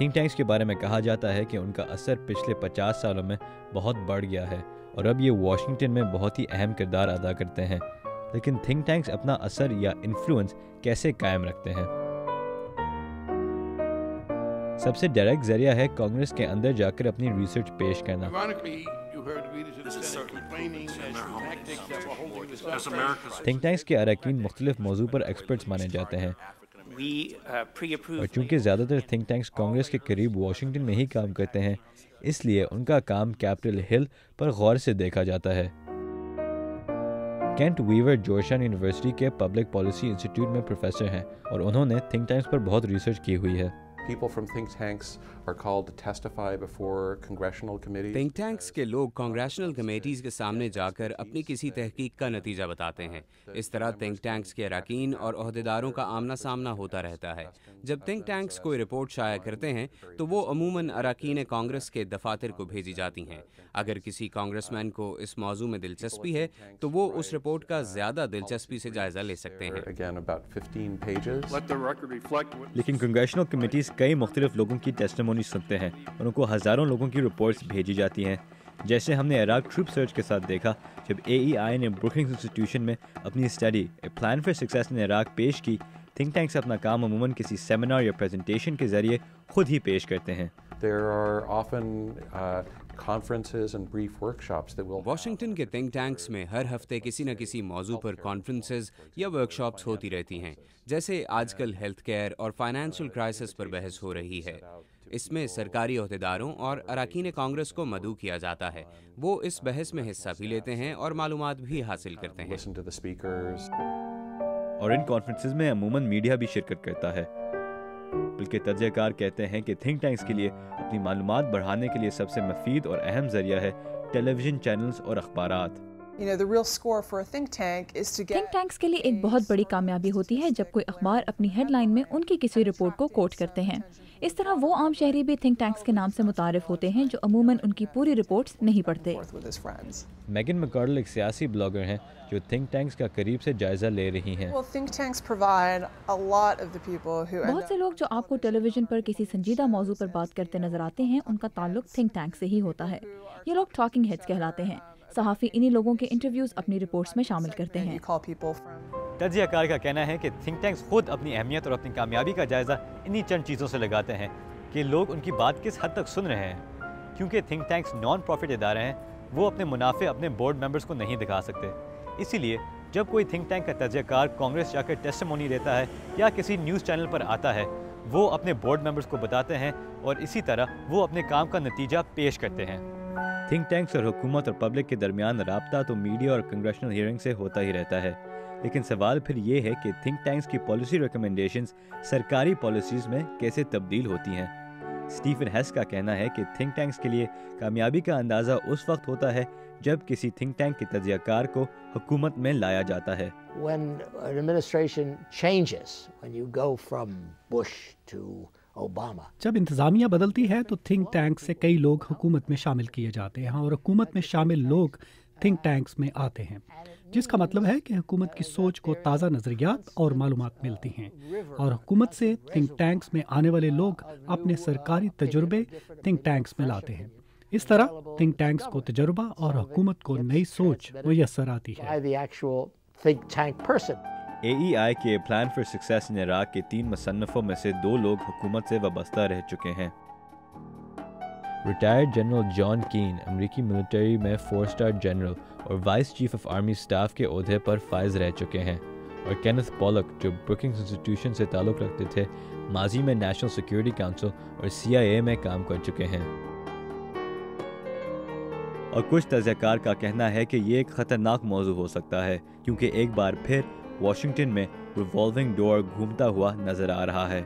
Think tanks کے بارے میں کہا جاتا ہے کہ ان کا اثر پچھلے 50 سالوں میں بہت بڑھ گیا ہے اور اب یہ واشنگٹن میں بہت ہی اہم کردار ادا کرتے ہیں. لیکن تھنک ٹینکس اپنا اثر یا انفلوئنس کیسے قائم رکھتے ہیں؟ سب سے ڈائریکٹ ذریعہ ہے کانگریس کے اندر جا کر اپنی ریسرچ پیش کرنا. تھنک ٹینکس کے اراکین مختلف موضوع پر ایکسپرٹس مانے جاتے ہیں اور چونکہ زیادہ تر تھنک ٹینکس کانگریس کے قریب واشنگٹن میں ہی کام کرتے ہیں، اس لیے ان کا کام کیپٹل ہل پر غور سے دیکھا جاتا ہے. کینٹ ویور جارج ٹاؤن یونیورسٹی کے پبلک پالیسی انسٹیٹیوٹ میں پروفیسر ہیں اور انہوں نے تھنک ٹینکس پر بہت ریسرچ کی ہوئی ہے. People from think tanks are called to testify before congressional committees. Think tanks کے لوگ کانگریشنل کمیٹیز کے سامنے جا کر اپنی کسی تحقیق کا نتیجہ بتاتے ہیں. اس طرح تھنک ٹینکس کے اراکین اور عہدیداروں کا آمنا سامنا ہوتا رہتا ہے. جب تھنک ٹینکس کوئی رپورٹ شائع کرتے ہیں تو وہ عموماً اراکین کانگریس کے دفاتر کو بھیجی جاتی ہیں. اگر کسی کانگریس مین کو اس موضوع میں دلچسپی ہے تو وہ اس رپورٹ کا زیادہ دلچسپی سے جائزہ لے سکتے ہیں. لیکن کنگریشنل کمیٹیز کئی مختلف لوگوں کی ٹیسٹیمونی سنتے ہیں اور ان کو ہزاروں لوگوں کی رپورٹس بھیجی جاتی ہیں، جیسے ہم نے عراق ٹروپ سرچ کے ساتھ دیکھا جب AEI نے بروکنگز انسٹیٹیوشن میں اپنی study a plan for success in Iraq پیش کی. تھنک ٹینکس اپنا کام عموماً کسی سیمینار یا پریزنٹیشن کے ذریعے خود ہی پیش کرتے ہیں. واشنگٹن کے تھنک ٹینکس میں ہر ہفتے کسی نہ کسی موضوع پر کانفرنسز یا ورکشاپس ہوتی رہتی ہیں، جیسے آج کل ہیلتھ کیئر اور فائنینشیل کرائسس پر بحث ہو رہی ہے. اس میں سرکاری عہدیداروں اور اراکین کانگریس کو مدعو کیا جاتا ہے. وہ اس بحث میں حصہ بھی لیتے ہیں اور معلومات بھی حاصل کرتے ہیں. اور ان کانفرنسز میں عموماً میڈیا بھی شرکت کرتا ہے، بلکہ تجزیہ کار کہتے ہیں کہ تھنک ٹینکس کے لیے اپنی معلومات بڑھانے کے لیے سب سے مفید اور اہم ذریعہ ہے ٹیلی ویژن چینلز اور اخبارات. تھنک ٹینکس کے لیے ایک بہت بڑی کامیابی ہوتی ہے جب کوئی اخبار اپنی ہیڈ لائن میں ان کی کسی رپورٹ کو کوٹ کرتے ہیں. اس طرح وہ عام شہری بھی تھنک ٹینکس کے نام سے متعارف ہوتے ہیں جو عموماً ان کی پوری رپورٹس نہیں پڑھتے. میگن مکارڈل ایک سیاسی بلاگر ہیں جو تھنک ٹینکس کا قریب سے جائزہ لے رہی ہیں. بہت سے لوگ جو آپ کو ٹیلی ویژن پر کسی سنجیدہ موضوع پر بات کرتے نظر آتے ہیں ان کا تعلق تھنک ٹینک سے ہی ہوتا ہے. یہ لوگ ٹاکنگ ہیڈز کہلاتے ہیں. صحافی انہی لوگوں کے انٹرویوز اپنی رپورٹس میں شامل کرتے ہیں. تجزیہ کار کا کہنا ہے کہ تھنک ٹینکس خود اپنی اہمیت اور اپنی کامیابی کا جائزہ انہی چند چیزوں سے لگاتے ہیں کہ لوگ ان کی بات کس حد تک سن رہے ہیں. کیونکہ تھنک ٹینکس نان پروفٹ ادارے ہیں، وہ اپنے منافع اپنے بورڈ ممبرز کو نہیں دکھا سکتے. اسی لیے جب کوئی تھنک ٹینک کا تجزیہ کار کانگریس جا کر ٹیسٹیمونی دیتا ہے یا کسی نیوز چینل پر آتا ہے، وہ اپنے بورڈ ممبرز کو بتاتے ہیں اور اسی طرح وہ اپنے کام کا نتیجہ پیش کرتے ہیں. تھنک ٹینکس اور حکومت اور پبلک کے درمیان رابطہ تو میڈیا اور کنگریشنل ہیئرنگ سے ہوتا ہی رہتا ہے، لیکن سوال پھر یہ ہے کہ تھنک ٹینکس کی پالیسی ریکمنڈیشنز سرکاری پالیسیز میں کیسے تبدیل ہوتی ہیں. اسٹیفن ہیس کا کہنا ہے کہ تھنک ٹینکس کے لیے کامیابی کا اندازہ اس وقت ہوتا ہے جب کسی تھنک ٹینک کے تجزیہ کار کو حکومت میں لایا جاتا ہے. When an administration changes, when you go from Bush to Obama. جب انتظامیہ بدلتی ہے تو تھنک ٹینک سے کئی لوگ حکومت میں شامل کیے جاتے ہیں اور حکومت میں شامل لوگ تھنک ٹینکس میں آتے ہیں، جس کا مطلب ہے کہ حکومت کی سوچ کو تازہ نظریات اور معلومات ملتی ہیں اور حکومت سے تھنک ٹینکس میں آنے والے لوگ اپنے سرکاری تجربے تھنک ٹینکس میں لاتے ہیں. اس طرح تھنک ٹینکس کو تجربہ اور حکومت کو نئی سوچ میسر آتی ہے. AEI کے plan for success in Iraq کے 3 مصنفوں میں سے 2 لوگ حکومت سے وابستہ رہ چکے ہیں. ریٹائرڈ جنرل جان کین امریکی ملٹری میں 4 اسٹار جنرل اور vice chief of army staff کے عہدے پر فائز رہ چکے ہیں، اور کینتھ پولک جو بروکنگز انسٹیٹیوشن سے تعلق رکھتے تھے ماضی میں نیشنل سیکیورٹی کونسل اور CIA میں کام کر چکے ہیں. اور کچھ تجزیہ کار کا کہنا ہے کہ یہ ایک خطرناک موضوع ہو سکتا ہے کیونکہ ایک بار پھر واشنگٹن میں ریوالونگ ڈور گھومتا ہوا نظر آ رہا ہے.